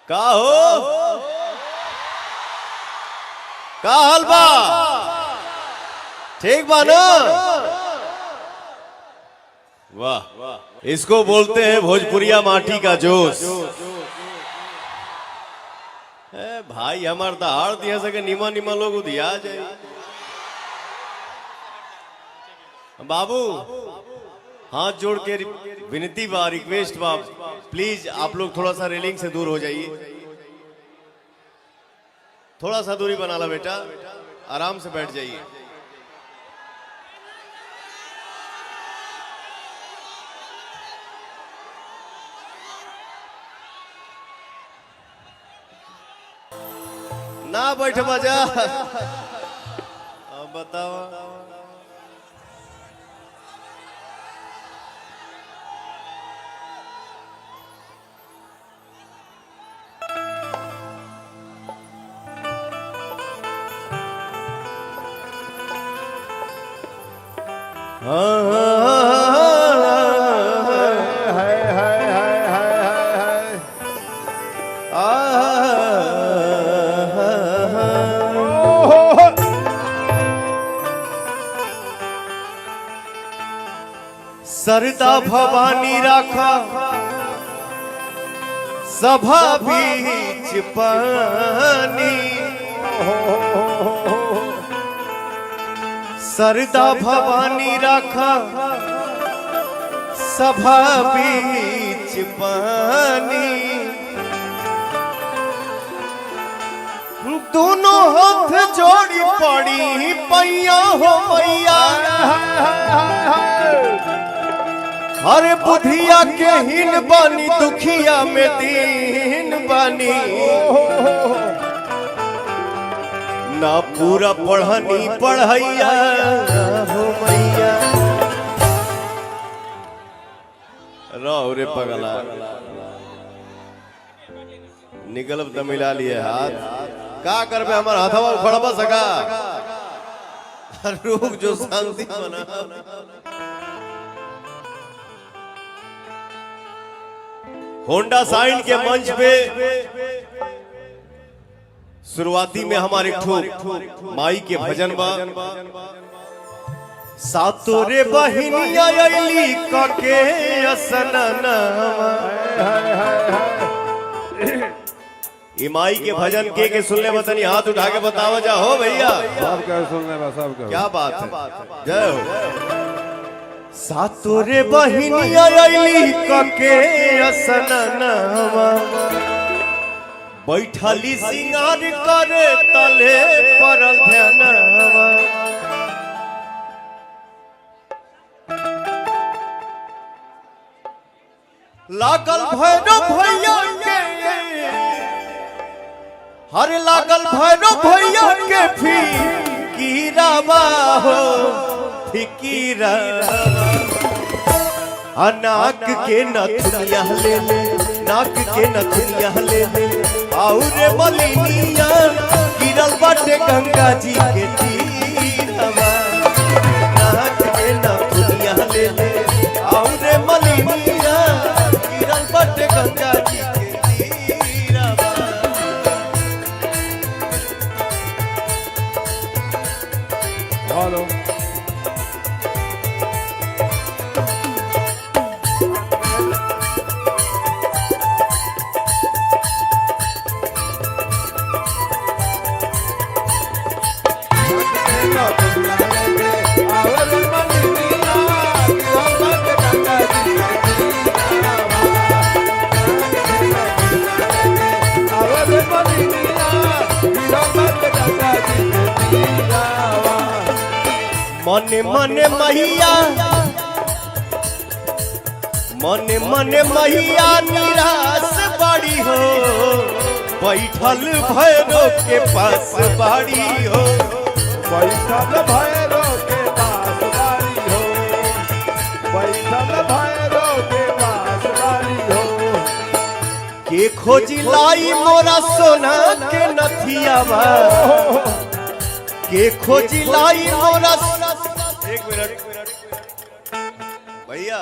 का हो का हाल बा? ठीक बा ना? वाह, इसको बोलते हैं भोजपुरिया माटी का जोश। भाई हमार दहाड़ दिया सके निमा निमा लोग उधिया जाए। बाबू हाथ जोड़ के विनती बा, रिक्वेस्ट बा, प्लीज आप लोग थोड़ा सा रेलिंग से दूर हो जाइए। थोड़ा सा दूरी बना ला बेटा, आराम से बैठ जाइए। ना बैठ बजा। अब बताओ सरदा भवानी राखा सभा बीच पानी। सरदा भवानी राखा सभा बीच पानी। दोनों हाथ जोड़ी पड़ी पैया हो मैया। अरे बुधिया के हिन बानी दुखिया में दीन बानी। ना पूरा पढ़नी पढ़ैया हो मैया। रहो रे पगला, निकलब तो मिला लिए हाथ। का करबे हमार हाथवा उखड़बा सका। रुक जो शांति बना। होंडा साइन के मंच पे शुरुआती में हमारे माई के भजन बा। सातोरे बहिनिया अइली कके असननवा। ई माई के भजन के सुनले बतनी हाथ उठा के बतावा जा हो भैया। सब के सुनले बा, सब के। क्या बात है, जय हो। सातोरे बहिनिया अइली कके असननवा। बैठली सिंगार करे तले परल ध्यानवा। लागल भैरव भैया के, हर लागल भैरव भैया के फिकीरावा हो फिकीरा। नाक के नथुनिया ले ले, नाक के नथुनिया ले ले। आउरे मलिनिया गिरल बाटे गंगा जी के तीरवा। नाक के नथुनिया ले ले, आउरे मलिनिया गिरल बाटे गंगा जी के तीरवा। हेलो मने मने मैया, मने मने मैया निराश बाड़ी हो। बैठल भैरव के पास बाड़ी हो। बैठल भैरव के पास बाड़ी हो। बैठल भैरव के पास बाड़ी हो। के खोजी लाई मोरा सोना के नथियावा। के खोजी लाई मोरा। एक मिनट भैया,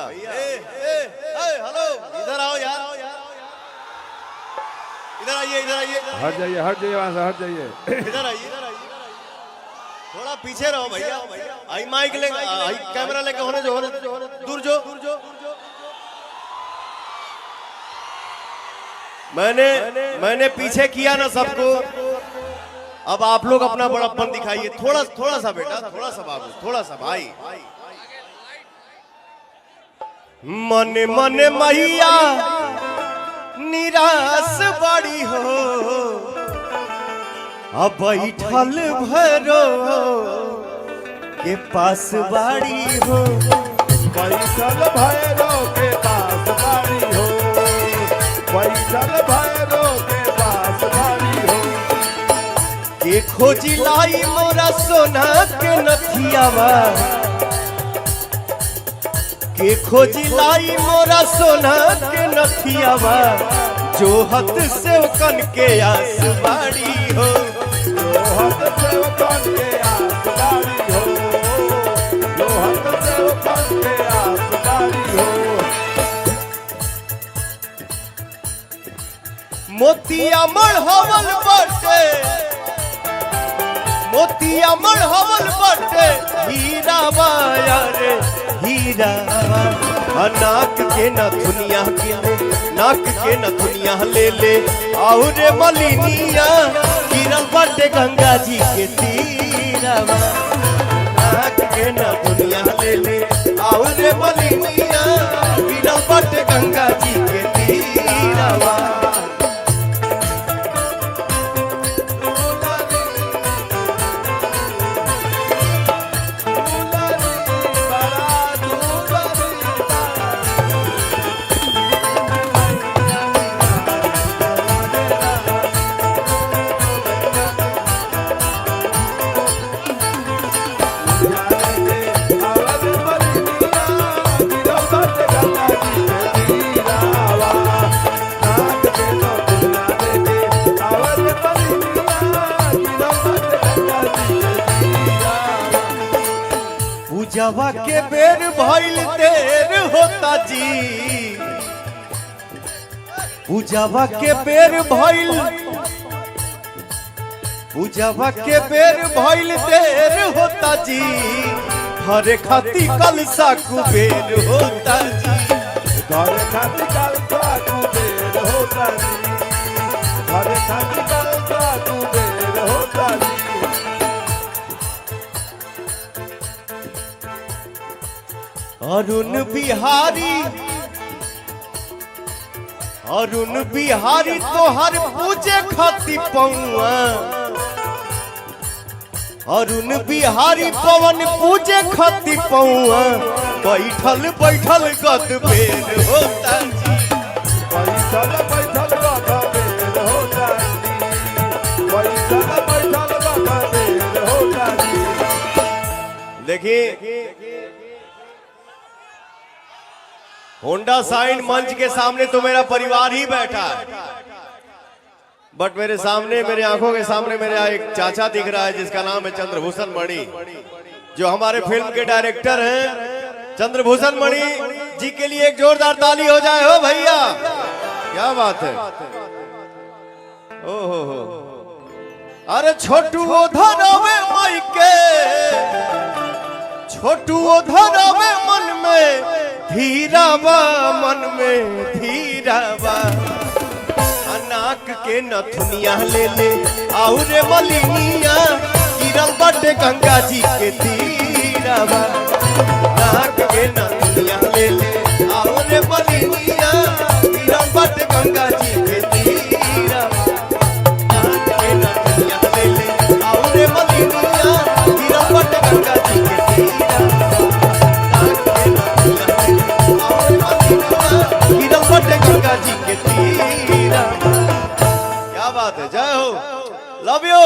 हेलो इधर आओ यार, इधर आइए, इधर आइए, हट जाइए वहां से, हट जाइए। इधर आइए, थोड़ा पीछे रहो भैया। आई माइक ले, आई कैमरा लेके होने जो, दूर जो। मैंने पीछे किया ना सबको, अब आप लोग अपना बड़प्पन दिखाइए। थोड़ा सा बेटा, थोड़ा सा बाबू, थोड़ा सा भाई। मने मने मैया निराश बड़ी हो, अब बैठल भरो के पास बाड़ी हो। बैठल भैरो के पास बाड़ी हो, बैठल भैरो के पास बाड़ी हो। के खोजी लाई मोरा सोना के नथियावा, के खोजी लाई मोरा सोना के नथियावा, जो हत से कन के आस बाड़ी हो, जो हत से कन के आस बाड़ी हो, जो हत से कन के आस बाड़ी हो। मोतिया मढ़वल बटे, मोतिया मढ़वल बटे, हीरा बाया रे हीरा। नाक के न दुनिया के ले, नाक के न दुनिया ले ले, और मलिनिया गिरल बटे गंगा जी के तीरवा। नाक के न दुनिया ले ले, और मलिनिया गिरल बटे गंगा जी के तीरवा। पूजवा के बेर भइल देर होता जी, पूजवा के बेर भइल, पूजवा के बेर भइल देर होता जी। हरे खाती कलसा कुबेर होता जी, हरे खाती कलसा कुबेर होता जी, हरे खाती कलसा कुबेर होता जी। अरुण बिहारी, अरुण बिहारी तोहर पूजे खाती पौआ, अरुण बिहारी पवन पूजे खाती पौआ। बैठल बैठल गद बेर होता जी, बैठल बैठल गद बेर होता जी, बैठल बैठल गद बेर होता जी। देखिए होंडा साइन मंच के सामने तो मेरा परिवार ही बैठा है, बट मेरे सामने, मेरे आंखों के सामने मेरा एक चाचा दिख रहा है जिसका नाम है चंद्रभूषण मणि, जो हमारे फिल्म के डायरेक्टर हैं। चंद्रभूषण मणि जी के लिए एक जोरदार ताली हो जाए हो भैया, क्या बात है। ओहो, अरे छोटू धरावे माई के, छोटू धरावे मन में धीरावा, मन में धीरावा। नाक के नथुनिया ले ले, और मलिनिया गिरल बटे गंगा जी के तीरवा। नाक के नथुनिया ले ले, और मलिनिया गिरल बटे गंगा जी के तीरवा। नाक के नथुनिया ले ले, और मलिनिया गिरल बटे गंगा जी के तीरवा। गिरल बटे गंगा जी के तीरा। क्या बात है, जय हो, लव यू।